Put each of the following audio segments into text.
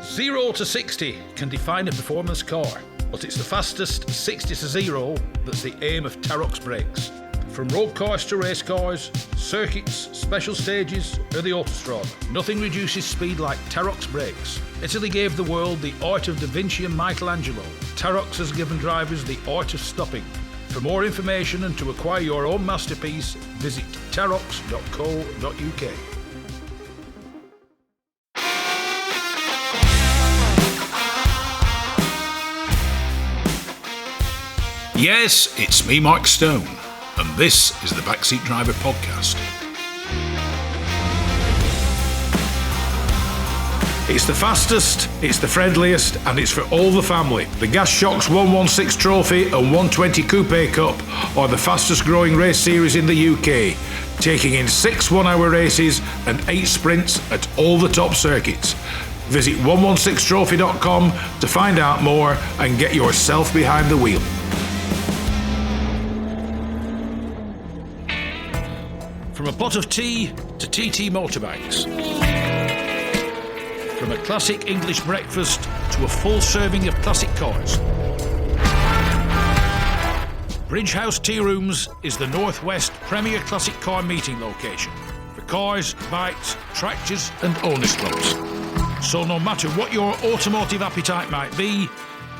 0 to 60 can define a performance car, but it's the fastest 60 to 0 that's the aim of Tarok's brakes. From road cars to race cars, circuits, special stages, or the autostrada, nothing reduces speed like Tarok's brakes. Italy gave the world the art of Da Vinci and Michelangelo. Tarok's has given drivers the art of stopping. For more information and to acquire your own masterpiece, visit tarox.co.uk. Yes, it's me, Mike Stone, and this is the Backseat Driver podcast. It's the fastest, it's the friendliest, and it's for all the family. The Gas Shocks 116 Trophy and 120 Coupe Cup are the fastest growing race series in the UK, taking in 6 one-hour races and 8 sprints at all the top circuits. Visit 116trophy.com to find out more and get yourself behind the wheel. From a pot of tea to TT motorbikes. From a classic English breakfast to a full serving of classic cars. Bridge House Tea Rooms is the Northwest premier classic car meeting location for cars, bikes, tractors and owners clubs. So no matter what your automotive appetite might be,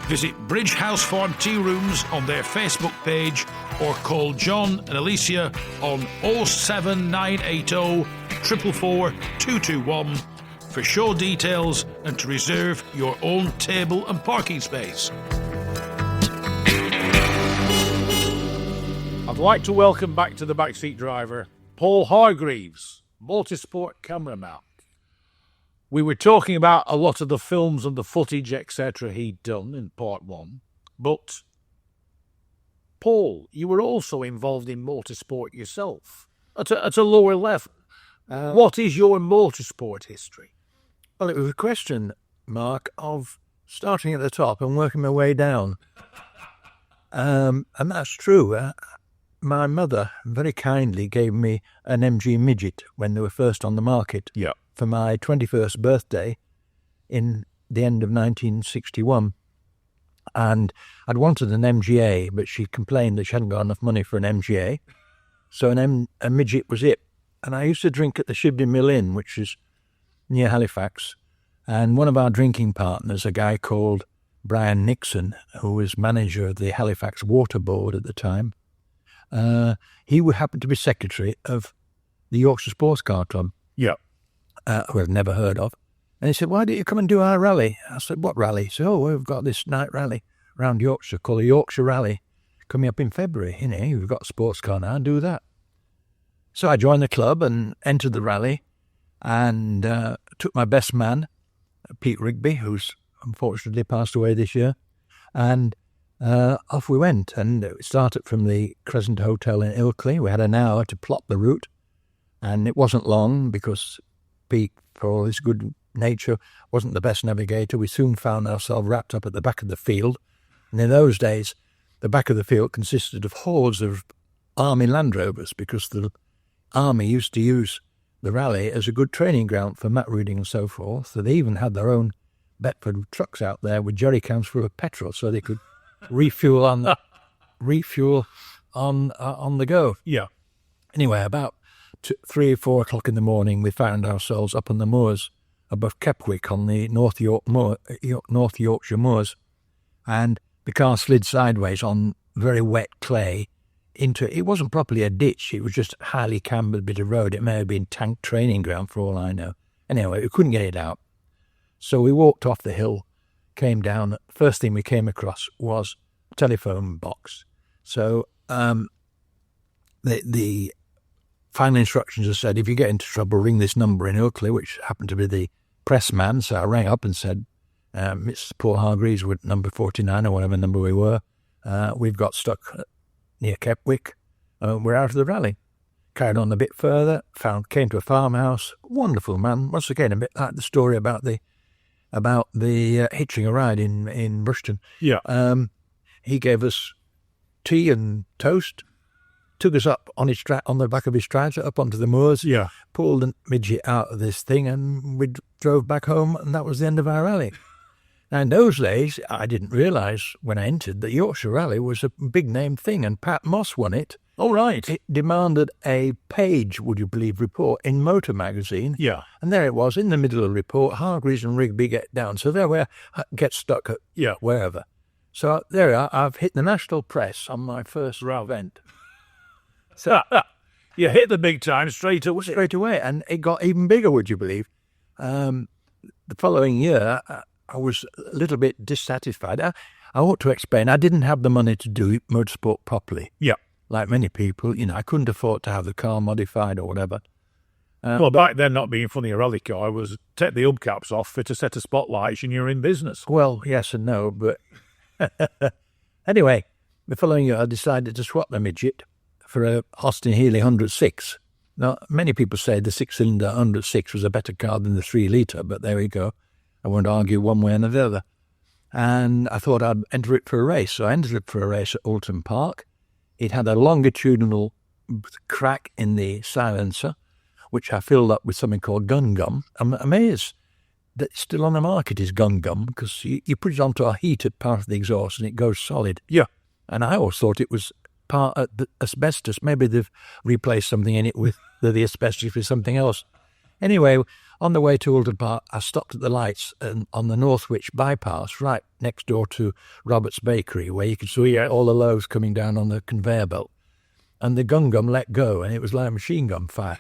visit Bridge House Farm Tea Rooms on their Facebook page or call John and Alicia on 07980 444 221 for show details and to reserve your own table and parking space. I'd like to welcome back to the Backseat Driver Paul Hargreaves, Motorsport cameraman. We were talking about a lot of the films and the footage, etc. he'd done in part 1, but Paul, you were also involved in motorsport yourself, at a lower level. What is your motorsport history? Well, it was a question, Mark, of starting at the top and working my way down. And that's true. My mother very kindly gave me an MG Midget when they were first on the market for my 21st birthday in the end of 1961. And I'd wanted an MGA, but she complained that she hadn't got enough money for an MGA. So a Midget was it. And I used to drink at the Shibden Mill Inn, which is near Halifax. And one of our drinking partners, a guy called Brian Nixon, who was manager of the Halifax Water Board at the time, he would happen to be secretary of the Yorkshire Sports Car Club, who I'd never heard of. And he said, why don't you come and do our rally? I said, what rally? He said, we've got this night rally around Yorkshire called the Yorkshire Rally coming up in February. We've got a sports car now, do that. So I joined the club and entered the rally and took my best man, Pete Rigby, who's unfortunately passed away this year, and off we went. And it started from the Crescent Hotel in Ilkley. We had an hour to plot the route, and it wasn't long because Pete, for all his good nature, wasn't the best navigator. We soon found ourselves wrapped up at the back of the field. And in those days, the back of the field consisted of hordes of Army Land Rovers because the Army used to use the rally as a good training ground for mat riding and so forth. So they even had their own Bedford trucks out there with jerry cans full of petrol so they could refuel on the go. Yeah. Anyway, about 3 or 4 o'clock in the morning, we found ourselves up on the moors above Kepwick on the North Yorkshire moors, and the car slid sideways on very wet clay into, it wasn't properly a ditch, it was just a highly cambered bit of road. It may have been tank training ground for all I know. Anyway, we couldn't get it out. So we walked off the hill, came down. First thing we came across was a telephone box. So the final instructions have said, if you get into trouble, ring this number in Ilkley, which happened to be the press man. So I rang up and said, Mr. Paul Hargreaves, with number 49 or whatever number we were, we've got stuck near Kepwick. We're out of the rally. Carried on a bit further, came to a farmhouse. Wonderful man. Once again, a bit like the story about the hitching a ride in Rushton. Yeah. He gave us tea and toast, took us up on on the back of his tractor up onto the moors. Yeah. Pulled the midget out of this thing, and we drove back home, and that was the end of our rally. Now, in those days, I didn't realise when I entered that Yorkshire Rally was a big name thing, and Pat Moss won it. Oh, right. It demanded a page, would you believe, report in Motor magazine. Yeah. And there it was, in the middle of the report, Hargreaves and Rigby get down. So there we are, get stuck at wherever. So there we are, I've hit the national press on my first event. So you hit the big time straight away. Straight away, and it got even bigger, would you believe? The following year, I was a little bit dissatisfied. I ought to explain, I didn't have the money to do motorsport properly. Yeah. Like many people, I couldn't afford to have the car modified or whatever. Well, back then, not being funny, a rally car was take the hubcaps off, fit a set of spotlights, and you're in business. Well, yes and no, but anyway, the following year I decided to swap the midget for a Austin Healey 106. Now, many people say the six-cylinder 106 was a better car than the 3-litre, but there we go. I won't argue one way or the other. And I thought I'd enter it for a race, so I entered it for a race at Alton Park. It had a longitudinal crack in the silencer, which I filled up with something called gun gum. I'm amazed that it's still on the market is gun gum, because you put it onto a heated part of the exhaust and it goes solid. Yeah. And I always thought it was part of the asbestos. Maybe they've replaced something in it with the asbestos with something else. Anyway, on the way to Alton Park, I stopped at the lights on the Northwich bypass, right next door to Robert's Bakery, where you could see all the loaves coming down on the conveyor belt. And the gun gum let go, and it was like a machine gun fire,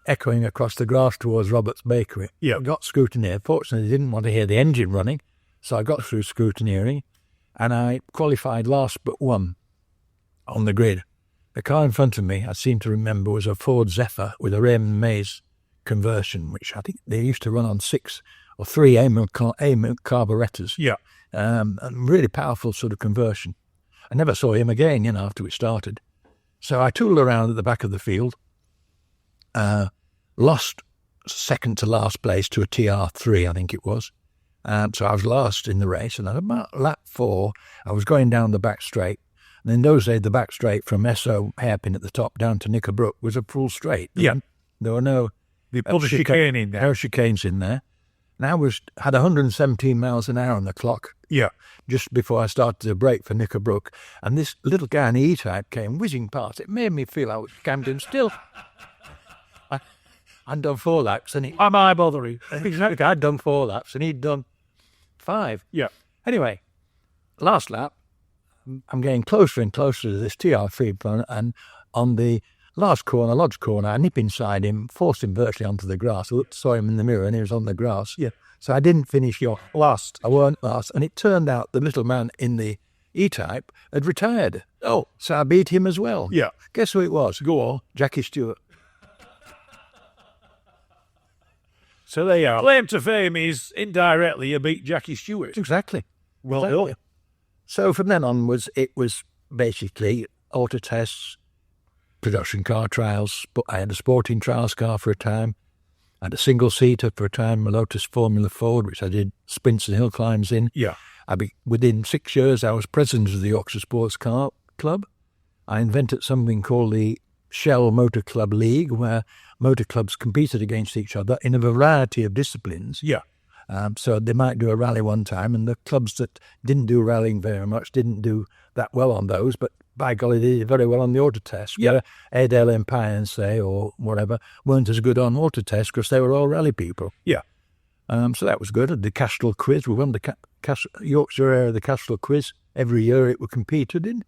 echoing across the grass towards Robert's Bakery. Yeah. I got scrutineered. Fortunately, I didn't want to hear the engine running, so I got through scrutineering, and I qualified last but one on the grid. The car in front of me, I seem to remember, was a Ford Zephyr with a Raymond Mays conversion, which I think they used to run on 6 or 3 A-milk carburetors. Yeah. And really powerful sort of conversion. I never saw him again, after we started. So I tooled around at the back of the field, lost second to last place to a TR3, I think it was. So I was last in the race, and at about lap 4, I was going down the back straight. And in those days, the back straight from Esso hairpin at the top down to Knickerbrook was a full straight. Yeah. There were no chicane in there. No chicanes in there. And I had 117 miles an hour on the clock. Yeah. Just before I started to brake for Knickerbrook. And this little guy in the E-Type came whizzing past. It made me feel I was Camden still. I'd done 4 laps. And Am I bothering? Exactly. I'd done 4 laps and he'd done 5. Yeah. Anyway, last lap, I'm getting closer and closer to this TR3, and on the last corner, Lodge corner, I nip inside him, forced him virtually onto the grass. I saw him in the mirror and he was on the grass. Yeah. So I didn't finish last. I weren't last. And it turned out the little man in the E-Type had retired. Oh. So I beat him as well. Yeah. Guess who it was? Go on. Jackie Stewart. So there you are. Claim to fame is indirectly you beat Jackie Stewart. Exactly. Well Exactly. done. So from then onwards, it was basically auto tests, production car trials. But I had a sporting trials car for a time. I had a single-seater for a time, a Lotus Formula Ford, which I did sprints and hill climbs in. Yeah. Within 6 years, I was president of the Yorkshire Sports Car Club. I invented something called the Shell Motor Club League, where motor clubs competed against each other in a variety of disciplines. Yeah. So they might do a rally one time, and the clubs that didn't do rallying very much didn't do that well on those, but by golly, they did very well on the auto test. Yeah. Airedale and Pine, say, or whatever, weren't as good on auto test because they were all rally people. Yeah. So that was good. The Castrol Quiz, we won the Yorkshire area, the Castrol Quiz. Every year it was competed in.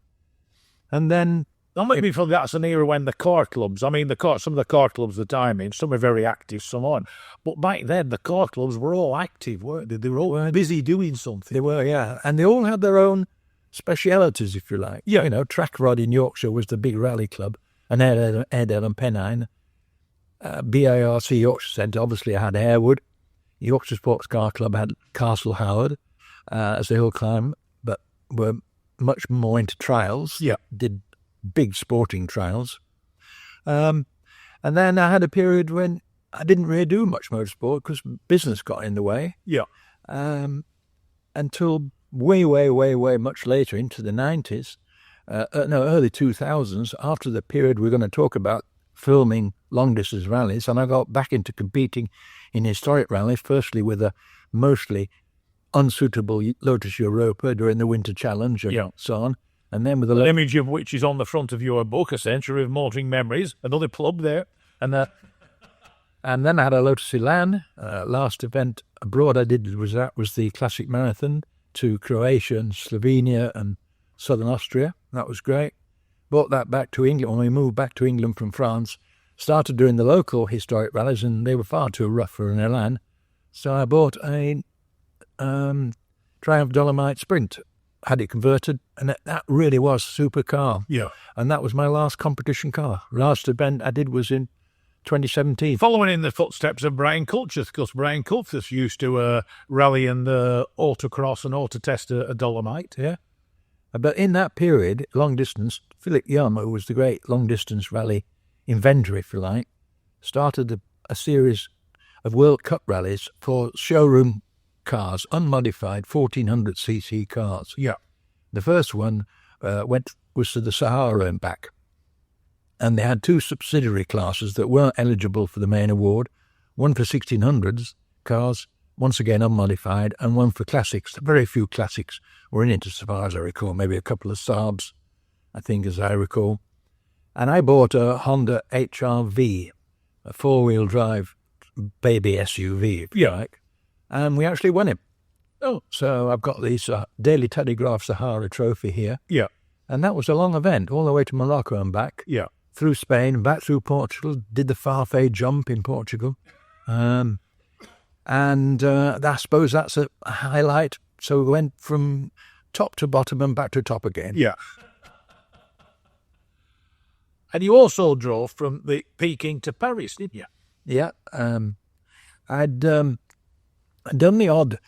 And then... That might be from that's an era when the car clubs, some of the car clubs that I'm in, some are very active, some aren't. But back then, the car clubs were all active, weren't they? They were all busy doing something. They were, yeah. And they all had their own specialities, if you like. Yeah. Track Rod in Yorkshire was the big rally club, and Airedale and Pennine. BIRC Yorkshire Centre obviously had Harewood. Yorkshire Sports Car Club had Castle Howard as a hill climb, but were much more into trials. Yeah. Did big sporting trials. And then I had a period when I didn't really do much motorsport because business got in the way. Yeah. Until way much later, into the 90s, early 2000s, after the period we're going to talk about, filming long-distance rallies, and I got back into competing in historic rallies, firstly with a mostly unsuitable Lotus Europa during the Winter Challenge and so on, and then with an image of which is on the front of your book, A Century of Motoring Memories, another plug there. And then I had a Lotus Elan. Last event abroad I did was the Classic Marathon to Croatia and Slovenia and southern Austria. That was great. Brought that back to England when we moved back to England from France. Started doing the local historic rallies, and they were far too rough for an Elan. So I bought a Triumph Dolomite Sprint, had it converted, and that really was a super car. Yeah. And that was my last competition car. Last event I did was in 2017. Following in the footsteps of Brian Culcheth, because Brian Culcheth used to rally and autocross and auto-test a Dolomite, yeah? But in that period, long distance, Philip Young, who was the great long-distance rally inventor, if you like, started a series of World Cup rallies for showroom cars, unmodified 1400cc cars. Yeah. The first one was to the Sahara and back. And they had two subsidiary classes that weren't eligible for the main award, one for 1600s cars, once again unmodified, and one for classics. Very few classics were in it, as far as I recall, maybe a couple of Saabs, I think, as I recall. And I bought a Honda HR-V, a four-wheel drive baby SUV, if you like, and we actually won it. Oh, so I've got this Daily Telegraph Sahara trophy here. Yeah. And that was a long event, all the way to Morocco and back. Yeah. Through Spain, back through Portugal, did the Farfay jump in Portugal. And I suppose that's a highlight. So we went from top to bottom and back to top again. Yeah. And you also drove from the Peking to Paris, didn't you? Yeah. I'd done the odd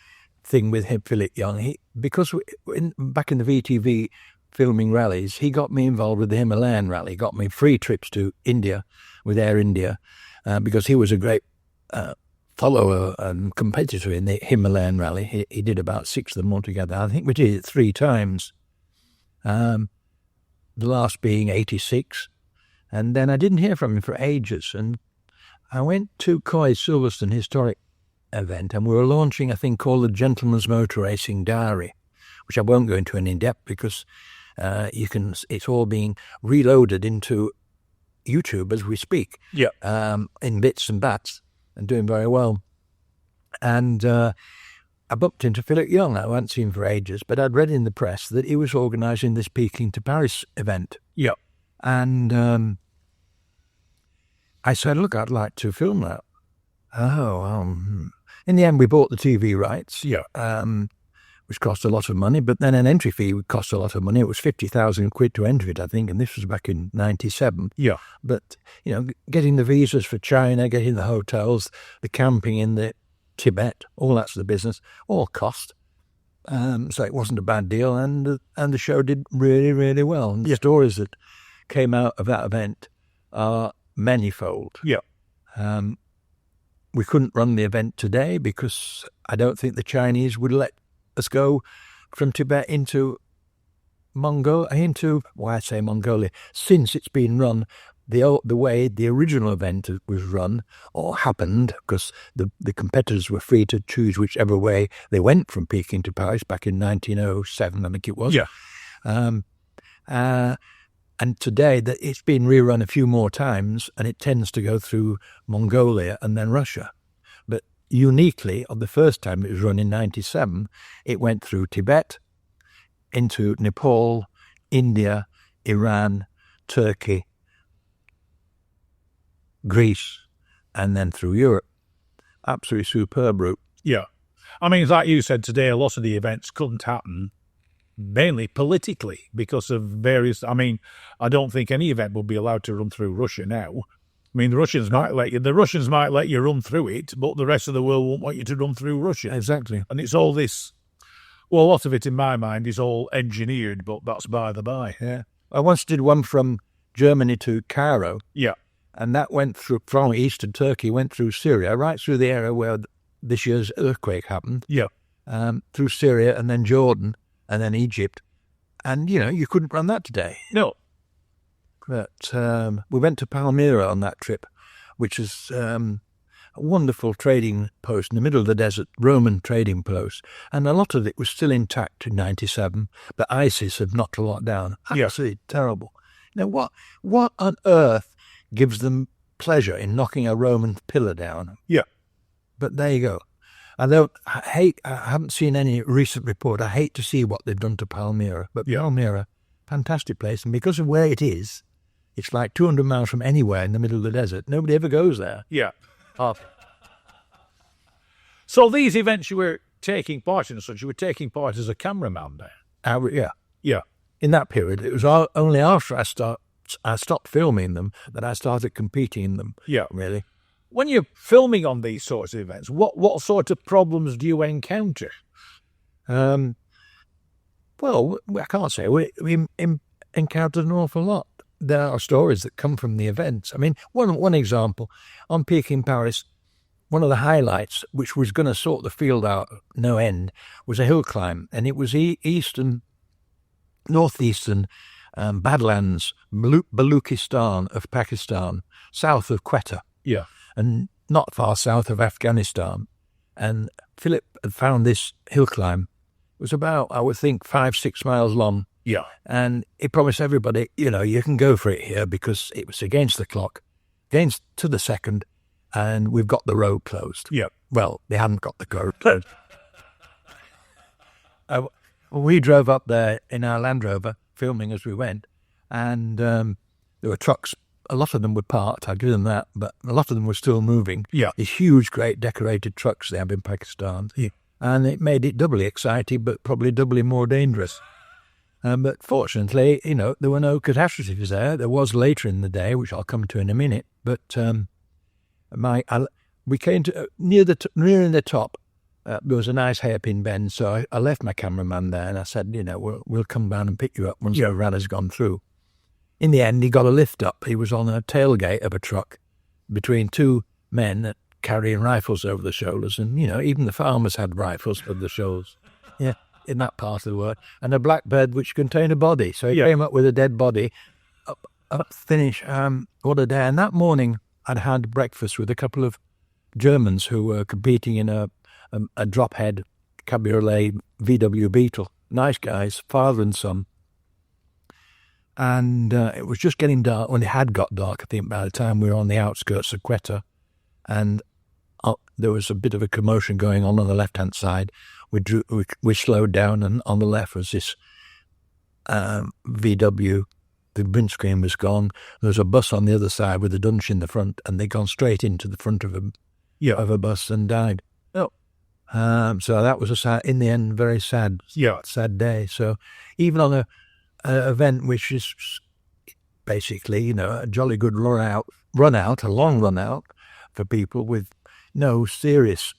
thing with him, Philip Young. Because back in the VTV filming rallies, he got me involved with the Himalayan rally, got me free trips to India with Air India, because he was a great follower and competitor in the Himalayan rally. He did about 6 of them altogether. I think we did it 3 times, the last being 86. And then I didn't hear from him for ages. And I went to Coy's Silverstone Historic event, and we were launching a thing called the Gentleman's Motor Racing Diary, which I won't go into in depth because it's all being reloaded into YouTube as we speak. Yeah. In bits and bats, and doing very well. And I bumped into Philip Young. I hadn't seen him for ages, but I'd read in the press that he was organising this Peking to Paris event. Yeah. And I said, look, I'd like to film that. In the end, we bought the TV rights. Yeah. Which cost a lot of money, but then an entry fee would cost a lot of money. It was 50,000 quid to enter it, I think, and this was back in 97. Yeah. But, getting the visas for China, getting the hotels, the camping in the Tibet, all that's the business, all cost. So it wasn't a bad deal, and the show did really, really well. And the stories that came out of that event are manifold. Yeah. We couldn't run the event today because I don't think the Chinese would let us go from Tibet into Mongolia, since it's been run the way the original event was run or happened, because the competitors were free to choose whichever way they went from Peking to Paris back in 1907, I think it was. Yeah. And today it's been rerun a few more times, and it tends to go through Mongolia and then Russia. But uniquely, on the first time it was run in 97, it went through Tibet, into Nepal, India, Iran, Turkey, Greece, and then through Europe. Absolutely superb route. Yeah. I mean, like you said today, a lot of the events couldn't happen mainly politically because of various... I mean, I don't think any event would be allowed to run through Russia now. I mean, the Russians might let you run through it, but the rest of the world won't want you to run through Russia. Exactly. And it's all this... Well, a lot of it, in my mind, is all engineered, but that's by the by. Yeah. I once did one from Germany to Cairo. Yeah. And that went through, from eastern Turkey, went through Syria, right through the area where this year's earthquake happened. Yeah. Through Syria and then Jordan and then Egypt. And, you couldn't run that today. No. But we went to Palmyra on that trip, which is a wonderful trading post in the middle of the desert, Roman trading post. And a lot of it was still intact in 97, but ISIS had knocked a lot down. Absolutely terrible. Now, what on earth gives them pleasure in knocking a Roman pillar down? Yeah. But there you go. I haven't seen any recent report. I hate to see what they've done to Palmyra. But Palmyra, fantastic place. And because of where it is, it's like 200 miles from anywhere in the middle of the desert. Nobody ever goes there. Yeah. So these events you were taking part in, you were taking part as a cameraman there? Yeah. Yeah. In that period, it was only after I stopped filming them that I started competing in them. Yeah. Really. When you're filming on these sorts of events, what sort of problems do you encounter? Well, I can't say. We encountered an awful lot. There are stories that come from the events. I mean, one example, on Peking, Paris, one of the highlights, which was going to sort the field out no end, was a hill climb. And it was northeastern Badlands, Baluchistan of Pakistan, south of Quetta. Yeah. And not far south of Afghanistan. And Philip had found this hill climb. It was about, I would think, 5-6 miles long. Yeah. And he promised everybody, you can go for it here because it was against the clock, against to the second, and we've got the road closed. Yeah. Well, they hadn't got the road closed. We drove up there in our Land Rover, filming as we went, and there were trucks. A lot of them were parked, I'll give them that, but a lot of them were still moving. Yeah. These huge, great decorated trucks they have in Pakistan. Yeah. And it made it doubly exciting, but probably doubly more dangerous. But fortunately, there were no catastrophes there. There was later in the day, which I'll come to in a minute. But we came to nearing the top. There was a nice hairpin bend, so I left my cameraman there, and I said, we'll come down and pick you up once the rally's gone through. In the end, he got a lift up. He was on a tailgate of a truck between two men carrying rifles over the shoulders, and even the farmers had rifles over the shoulders. Yeah. In that part of the world, and a black bed which contained a body. So he came up with a dead body. Finish. What a day. And that morning, I'd had breakfast with a couple of Germans who were competing in a drop-head cabriolet VW Beetle. Nice guys, father and son. And it was just getting dark. When it had got dark, I think, by the time we were on the outskirts of Quetta. And there was a bit of a commotion going on the left-hand side. We slowed down, and on the left was this VW. The windscreen was gone. There was a bus on the other side with a dunch in the front, and they'd gone straight into the front of a bus and died. Oh. So that was in the end, very sad day. So even on an event which is basically, a jolly good a long run out for people with no serious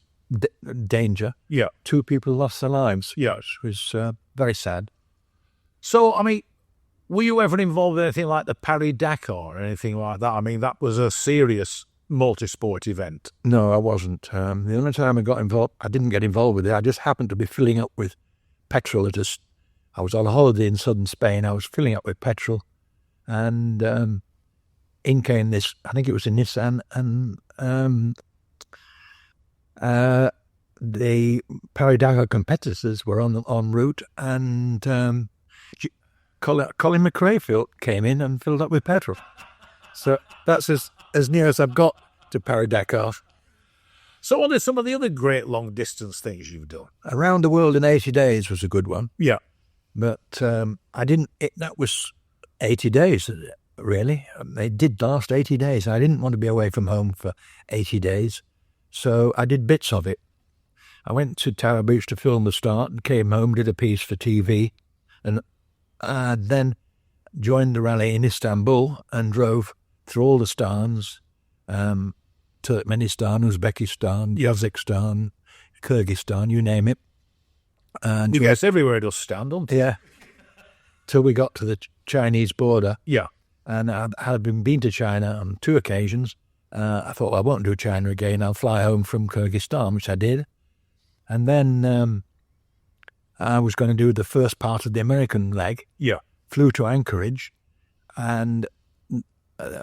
danger. Yeah. 2 people lost their lives. Yeah. Which was very sad. So, I mean, were you ever involved in anything like the Paris-Dakar or anything like that? I mean, that was a serious multi-sport event. No, I wasn't. The only time I got involved, I didn't get involved with it. I just happened to be filling up with petrol I was on a holiday in southern Spain. I was filling up with petrol, and in came this, I think it was a Nissan, and the Paris-Dakar competitors were en route, and Colin McRae came in and filled up with petrol. So that's as near as I've got to Paris-Dakar. So what are some of the other great long-distance things you've done? Around the World in 80 Days was a good one. Yeah. But that was 80 days, really. They did last 80 days. I didn't want to be away from home for 80 days. So I did bits of it. I went to Tower Beach to film the start and came home, did a piece for TV, and then joined the rally in Istanbul and drove through all the stans, Turkmenistan, Uzbekistan, Kazakhstan, Kyrgyzstan, you name it. And you guess everywhere it'll stand, don't it? Yeah. Till we got to the Chinese border. Yeah. And I had been to China on 2 occasions. I thought, well, I won't do China again. I'll fly home from Kyrgyzstan, which I did. And then I was going to do the first part of the American leg. Yeah. Flew to Anchorage, and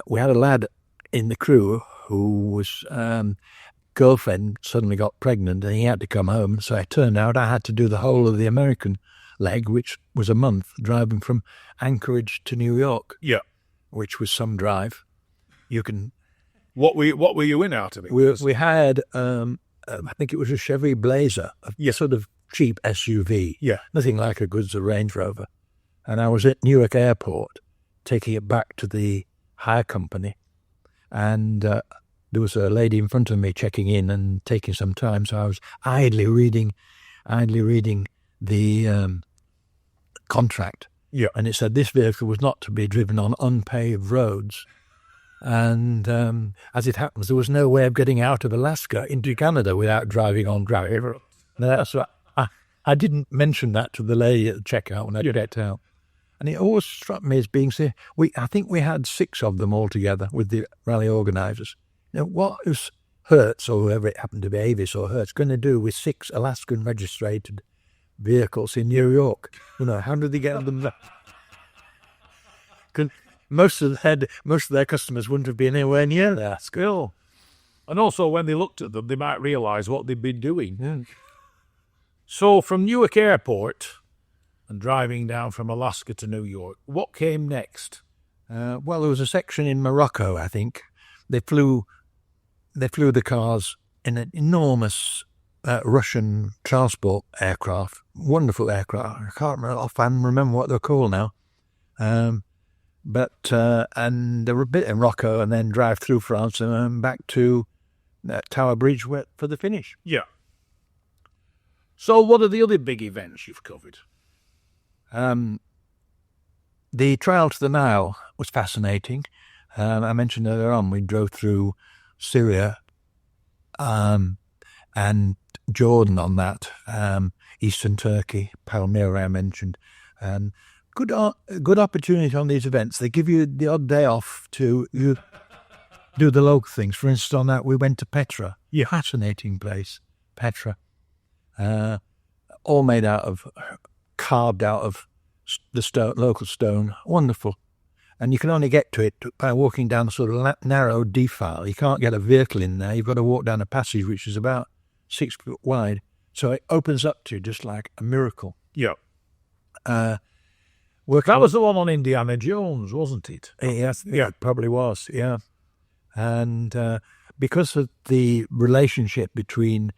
we had a lad in the crew who was girlfriend suddenly got pregnant and he had to come home. So it turned out I had to do the whole of the American leg, which was a month, driving from Anchorage to New York. Yeah. Which was some drive. You can. What were you in out of it? We had, I think it was a Chevy Blazer, a sort of cheap SUV. Yeah. Nothing like a goods or Range Rover. And I was at Newark Airport taking it back to the hire company. And there was a lady in front of me checking in and taking some time. So I was idly reading the contract. Yeah. And it said this vehicle was not to be driven on unpaved roads. And as it happens, there was no way of getting out of Alaska into Canada without driving on gravel. That's what I didn't mention that to the lady at the checkout when I checked out. And it always struck me as being, I think we had 6 of them altogether with the rally organisers. Now, what is Hertz, or whoever it happened to be, Avis or Hertz, going to do with 6 Alaskan registered vehicles in New York? How did they get them there? Most of their customers wouldn't have been anywhere near their skill. And also, when they looked at them, they might realise what they'd been doing. Yeah. So, from Newark Airport and driving down from Alaska to New York, what came next? Well, there was a section in Morocco, I think. They flew the cars in an enormous Russian transport aircraft, wonderful aircraft. I can't remember what they're called now. But and they were a bit in Morocco and then drive through France and back to Tower Bridge for the finish. Yeah. So what are the other big events you've covered? The Trail to the Nile was fascinating. I mentioned earlier on we drove through Syria and Jordan on that, Eastern Turkey, Palmyra I mentioned. Good opportunity on these events. They give you the odd day off to do the local things. For instance, on that we went to Petra. Yeah. Fascinating place, Petra. All carved out of the local stone. Wonderful. And you can only get to it by walking down a sort of narrow defile. You can't get a vehicle in there. You've got to walk down a passage which is about 6 foot wide. So it opens up to you just like a miracle. Yeah. That was the one on Indiana Jones, wasn't it? Yes, yeah, it probably was, yeah. And because of the relationship between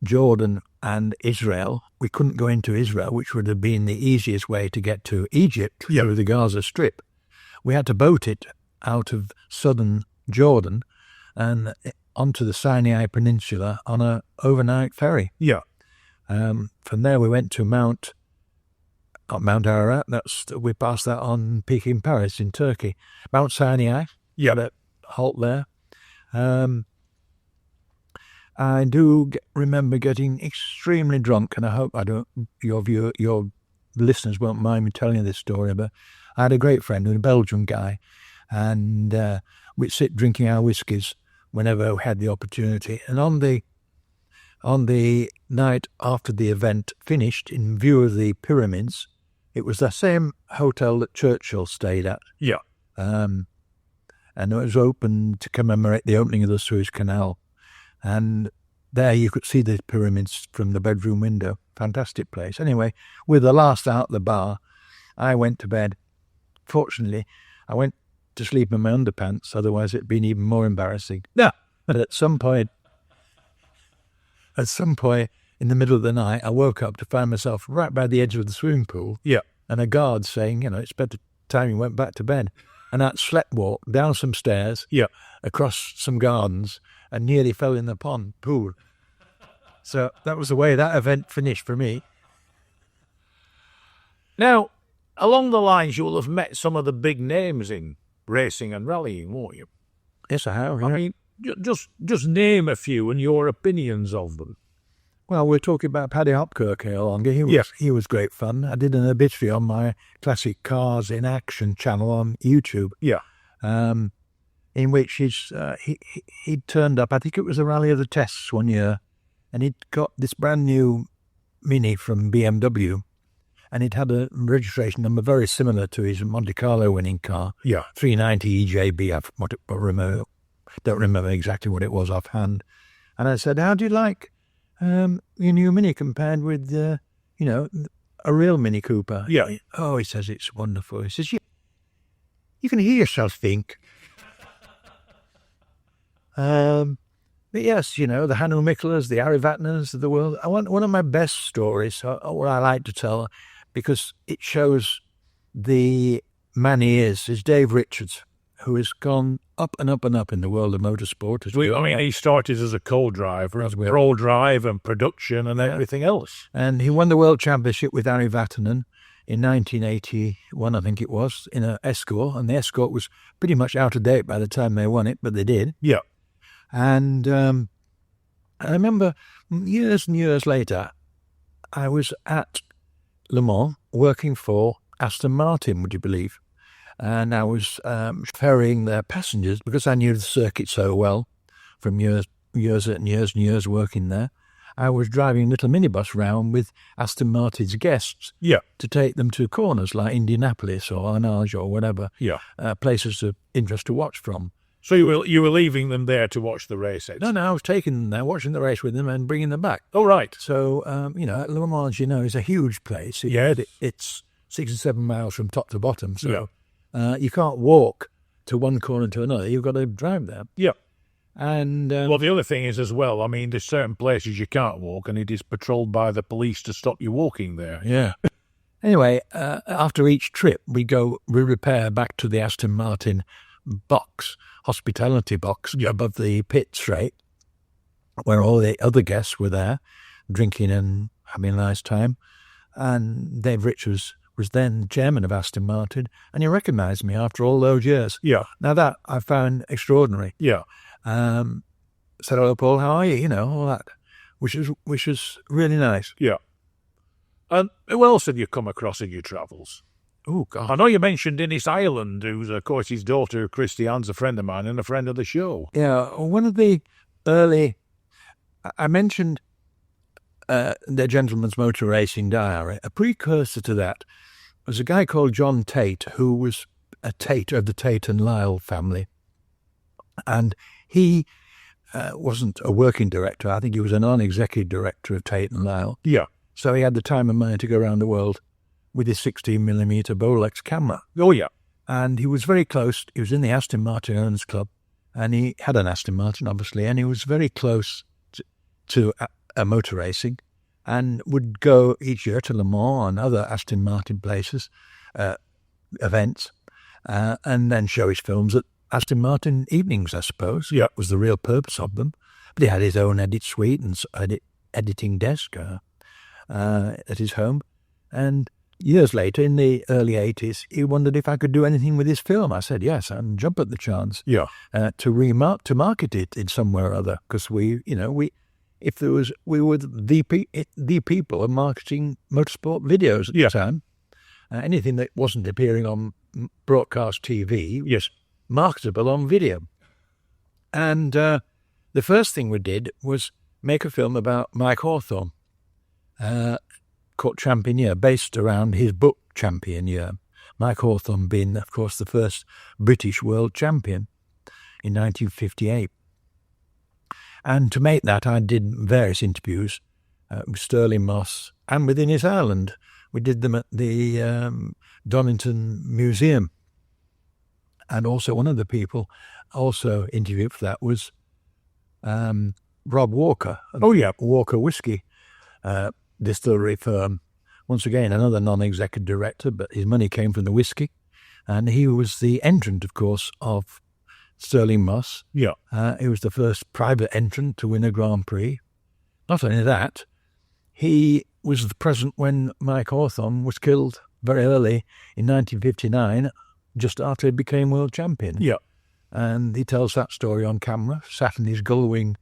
Jordan and Israel, we couldn't go into Israel, which would have been the easiest way to get to Egypt through the Gaza Strip. We had to boat it out of southern Jordan and onto the Sinai Peninsula on an overnight ferry. Yeah. From there we went to Mount Ararat. We passed that on Peking, Paris in Turkey. Mount Sinai, got a halt there. I do remember getting extremely drunk, and I hope your listeners won't mind me telling you this story, but I had a great friend, a Belgian guy, and we'd sit drinking our whiskies whenever we had the opportunity. And on the night after the event finished, in view of the pyramids, it was the same hotel that Churchill stayed at. Yeah. And it was open to commemorate the opening of the Suez Canal. And there you could see the pyramids from the bedroom window. Fantastic place. Anyway, with the last out the bar, I went to bed. Fortunately, I went to sleep in my underpants, otherwise it'd been even more embarrassing. Yeah. But at some point in the middle of the night, I woke up to find myself right by the edge of the swimming pool. Yeah. And a guard saying, it's better time you went back to bed. And I slept walk down some stairs, across some gardens, and nearly fell in the pool. So that was the way that event finished for me. Now, along the lines, you will have met some of the big names in racing and rallying, won't you? Yes, I have. Yeah. I mean, just name a few and your opinions of them. Well, we're talking about Paddy Hopkirk here longer. He was great fun. I did an obituary on my Classic Cars in Action channel on YouTube. Yeah. In which he turned up, I think it was a Rally of the Tests one year, and he'd got this brand new Mini from BMW, and it had a registration number very similar to his Monte Carlo winning car. Yeah. 390 EJB. Don't remember exactly what it was offhand. And I said, "How do you like your new Mini compared with, a real Mini Cooper?" Yeah. Oh, he says, "It's wonderful." He says, "You can hear yourself think." But yes, the Hannu Miklas, the Ari Vatners of the world. One of my best stories, what I like to tell, because it shows the man he is Dave Richards, who has gone up and up and up in the world of motorsport. He started as a co-driver, as pro drive and production and everything else. And he won the World Championship with Ari Vatanen in 1981, I think it was, in an Escort. And the Escort was pretty much out of date by the time they won it, but they did. Yeah. And I remember years and years later, I was at Le Mans working for Aston Martin, would you believe? And I was ferrying their passengers because I knew the circuit so well from years and years working there. I was driving a little minibus round with Aston Martin's guests to take them to corners like Indianapolis or Arnage or whatever, places of interest to watch from. So you were leaving them there to watch the race? No, I was taking them there, watching the race with them and bringing them back. Oh, right. So, Le Mans, is a huge place. It's 6 or 7 miles from top to bottom. So you can't walk to one corner to another. You've got to drive there. Yeah. And well, the other thing is as well, there's certain places you can't walk and it is patrolled by the police to stop you walking there. Yeah. Anyway, after each trip, we repair back to the Aston Martin hospitality box above the pit straight, where all the other guests were there, drinking and having a nice time. And Dave Richards was then chairman of Aston Martin, and he recognised me after all those years. Yeah. Now that I found extraordinary. Yeah. Said, "Hello, Paul, how are you?" All that, which was really nice. Yeah. And who else had you come across in your travels? Oh, God. I know you mentioned Innes Ireland, who's, of course, his daughter, Christiane's a friend of mine and a friend of the show. Yeah, one of the early... I mentioned the Gentleman's Motor Racing Diary. A precursor to that was a guy called John Tate, who was a Tate of the Tate and Lyle family. And he wasn't a working director. I think he was a non-executive director of Tate and Lyle. Yeah. So he had the time and money to go around the world with his 16mm Bolex camera. Oh, yeah. And he was very close. He was in the Aston Martin Owners Club, and he had an Aston Martin, obviously, and he was very close to motor racing and would go each year to Le Mans and other Aston Martin places, events, and then show his films at Aston Martin evenings, I suppose. Yeah. Was the real purpose of them. But he had his own edit suite and editing desk at his home. And years later, in the early 80s, he wondered if I could do anything with his film. I said yes, and jump at the chance to market it in some way or other, because we were the people of marketing motorsport videos at the time. Anything that wasn't appearing on broadcast TV was marketable on video. And the first thing we did was make a film about Mike Hawthorne, called Champion Year, based around his book Champion Year. Mike Hawthorne being, of course, the first British world champion in 1958. And to make that, I did various interviews with Stirling Moss and with Innes Ireland. We did them at the Donington Museum. And also one of the people also interviewed for that was Rob Walker. Walker Whiskey distillery firm. Once again, another non-executive director, but his money came from the whiskey. And he was the entrant, of course, of Stirling Moss. Yeah. He was the first private entrant to win a Grand Prix. Not only that, he was present when Mike Hawthorne was killed very early in 1959, just after he became world champion. Yeah. And he tells that story on camera, sat in his Gullwing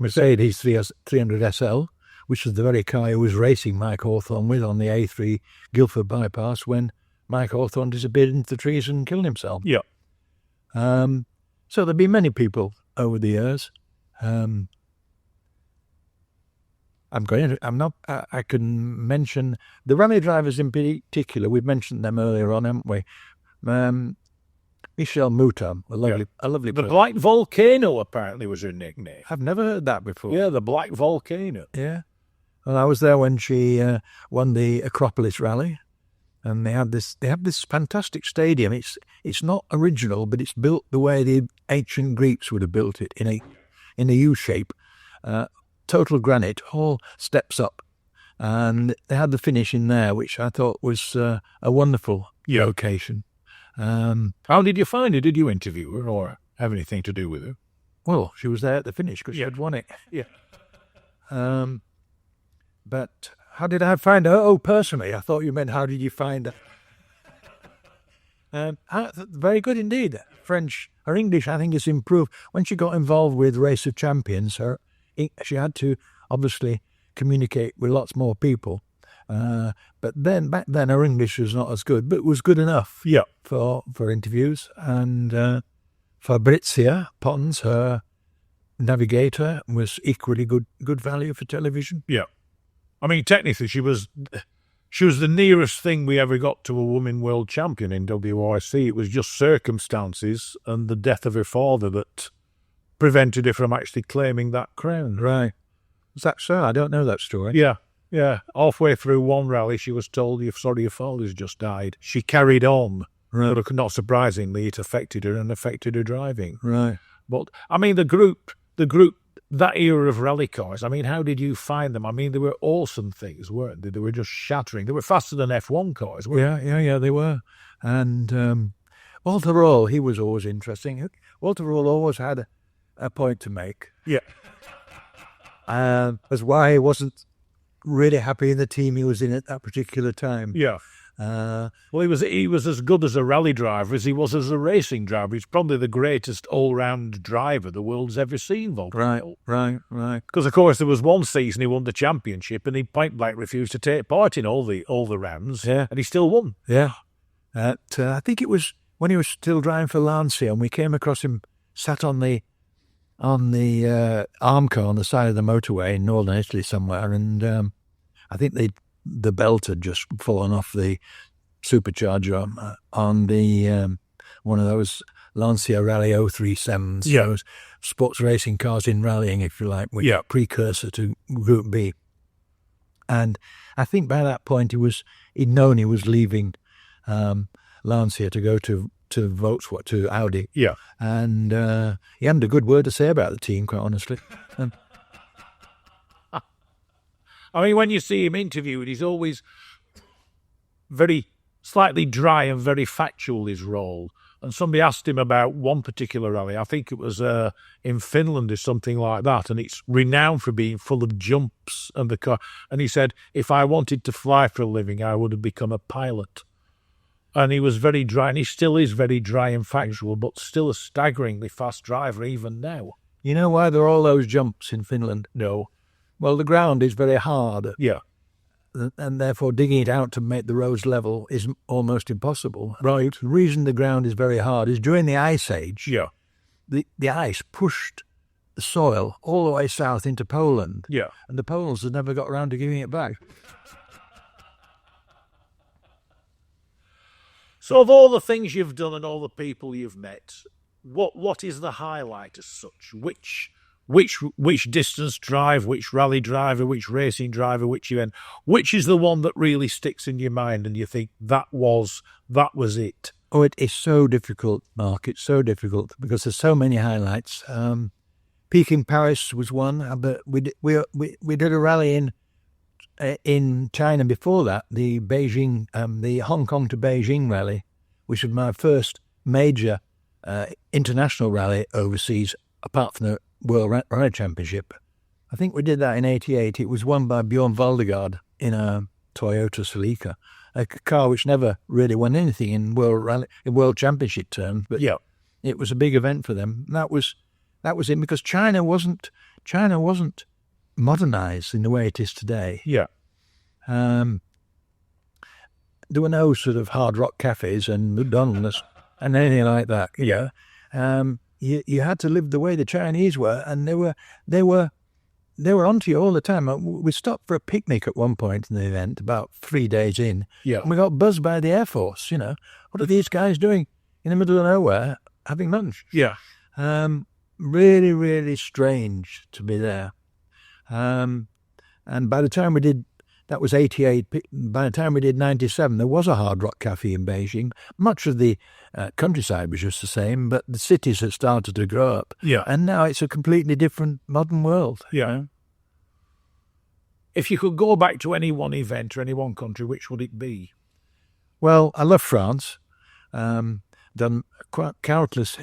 Mercedes 300 SL, which was the very car he was racing Mike Hawthorne with on the A3 Guildford bypass when Mike Hawthorne disappeared into the trees and killed himself. Yeah. So there've been many people over the years. I'm not. I can mention the rally drivers in particular. We've mentioned them earlier on, haven't we? Michelle Mouton, a lovely The person. Black Volcano apparently was her nickname. I've never heard that before. Yeah, the Black Volcano. Yeah. Well, I was there when she won the Acropolis Rally, and they have this fantastic stadium. It's not original, but it's built the way the ancient Greeks would have built it, in a U shape. Total granite, all steps up, and they had the finish in there, which I thought was a wonderful location. How did you find her? Did you interview her or have anything to do with her? Well, she was there at the finish because she had won it. Yeah. But how did I find her? Oh, personally, I thought you meant how did you find her? Very good indeed. Her English, I think, has improved. When she got involved with Race of Champions, she had to obviously communicate with lots more people. But back then, her English was not as good, but was good enough for interviews. And Fabrizia Pons, her navigator, was equally good value for television. Yeah. I mean, technically, she was the nearest thing we ever got to a woman world champion in WRC. It was just circumstances and the death of her father that prevented her from actually claiming that crown. Right. Is that so? I don't know that story. Yeah. Halfway through one rally, she was told, your father's just died. She carried on. Right. But not surprisingly, it affected her and affected her driving. Right. But, I mean, the group, that era of rally cars, I mean, how did you find them? I mean, they were awesome things, weren't they? They were just shattering. They were faster than F1 cars, weren't they? Yeah, they were. And Walter Roll, he was always interesting. Walter Roll always had a point to make. Yeah. As why he wasn't really happy in the team he was in at that particular time. Yeah. Well, he was as good as a rally driver as he was as a racing driver. He's probably the greatest all-round driver the world's ever seen, Volker. Right. Because, of course, there was one season he won the championship and he point-blank refused to take part in all the rounds. Yeah. And he still won. Yeah. I think it was when he was still driving for Lancia, and we came across him sat on the arm car on the side of the motorway in northern Italy somewhere, and I think the belt had just fallen off the supercharger on the one of those Lancia Rally 037s. Yeah. Those sports racing cars in rallying, if you like, with precursor to Group B. And I think by that point he'd known he was leaving Lancia to go to Volkswagen, to Audi. Yeah. And he hadn't a good word to say about the team, quite honestly. I mean, when you see him interviewed, he's always very slightly dry and very factual, his role. And somebody asked him about one particular rally, I think it was in Finland or something like that, and it's renowned for being full of jumps and the car. And he said, if I wanted to fly for a living, I would have become a pilot. And he was very dry, and he still is very dry and factual, but still a staggeringly fast driver even now. You know why there are all those jumps in Finland? No. Well, the ground is very hard. Yeah. And therefore digging it out to make the roads level is almost impossible. Right. The reason the ground is very hard is during the Ice Age, the ice pushed the soil all the way south into Poland. Yeah. And the Poles had never got around to giving it back. So of all the things you've done and all the people you've met, what is the highlight as such? Which distance drive, which rally driver, which racing driver, which event, which is the one that really sticks in your mind and you think that was it? Oh, it is so difficult, Mark. It's so difficult because there's so many highlights. Peking, Paris was one, but we did a rally in China before that, the Beijing, the Hong Kong to Beijing rally, which was my first major international rally overseas, apart from the World Rally Championship. I think we did that in '88. It was won by Bjorn Valdegaard in a Toyota Celica, a car which never really won anything in World Championship terms, but it was a big event for them. And that was it, because China wasn't modernized in the way it is today. Yeah. There were no sort of hard rock cafes and McDonald's and anything like that. Yeah. You had to live the way the Chinese were, and they were they were onto you all the time. We stopped for a picnic at one point in the event, about 3 days in. Yeah. And we got buzzed by the Air Force, What are these guys doing in the middle of nowhere having lunch? Yeah. Really, really strange to be there. And by the time we did, that was 88, by the time we did 97, there was a Hard Rock Cafe in Beijing. Much of the countryside was just the same, but the cities had started to grow up. Yeah. And now it's a completely different modern world. Yeah. If you could go back to any one event or any one country, which would it be? Well, I love France. Done countless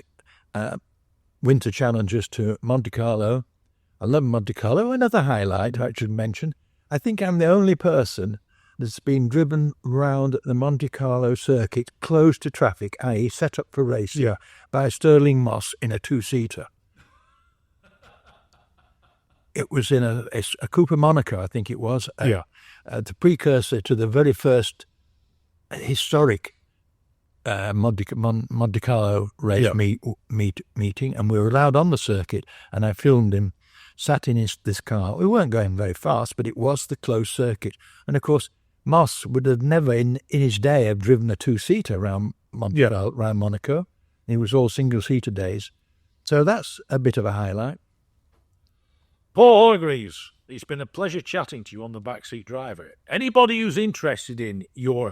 winter challenges to Monte Carlo. I love Monte Carlo. Another highlight I should mention, I think I'm the only person that's been driven round the Monte Carlo circuit closed to traffic, i.e. set up for racing, by Stirling Moss in a two-seater. It was in a Cooper Monaco, I think it was, the precursor to the very first historic Monte Carlo race meeting, and we were allowed on the circuit, and I filmed him sat in this car. We weren't going very fast, but it was the closed circuit. And of course, Moss would have never in his day have driven a two-seater around Monaco. It was all single-seater days. So that's a bit of a highlight. Paul Hargreaves, it's been a pleasure chatting to you on the Backseat Driver. Anybody who's interested in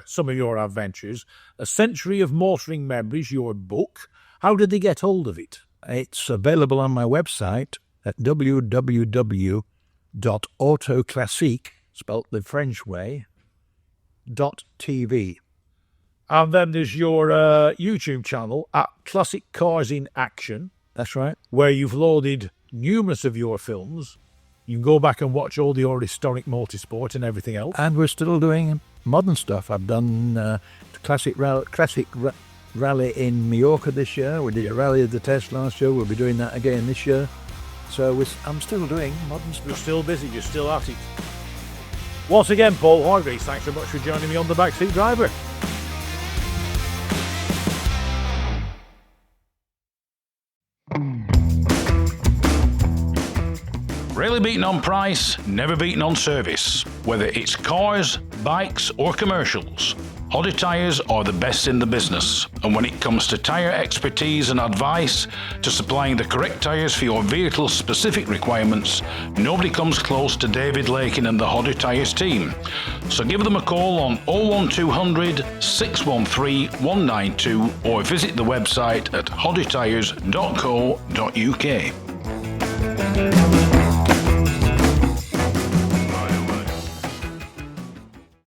some of your adventures, A Century of Motoring Memories, your book, how did they get hold of it? It's available on my website at www.autoclassique, spelt the French way, .tv. And then there's your YouTube channel at Classic Cars in Action. That's right. Where you've loaded numerous of your films. You can go back and watch all the old historic motorsport and everything else. And we're still doing modern stuff. I've done the classic rally in Mallorca this year. We did a rally of the test last year. We'll be doing that again this year. So I'm still doing modern stuff. You're still busy. You're still at it. Once again, Paul Hargreaves, thanks very much for joining me on the Backseat Driver. Rarely beaten on price, never beaten on service. Whether it's cars, bikes or commercials, Hodder Tyres are the best in the business. And when it comes to tyre expertise and advice to supplying the correct tyres for your vehicle's specific requirements, nobody comes close to David Lakin and the Hodder Tyres team. So give them a call on 01200 613 192 or visit the website at hoddertyres.co.uk.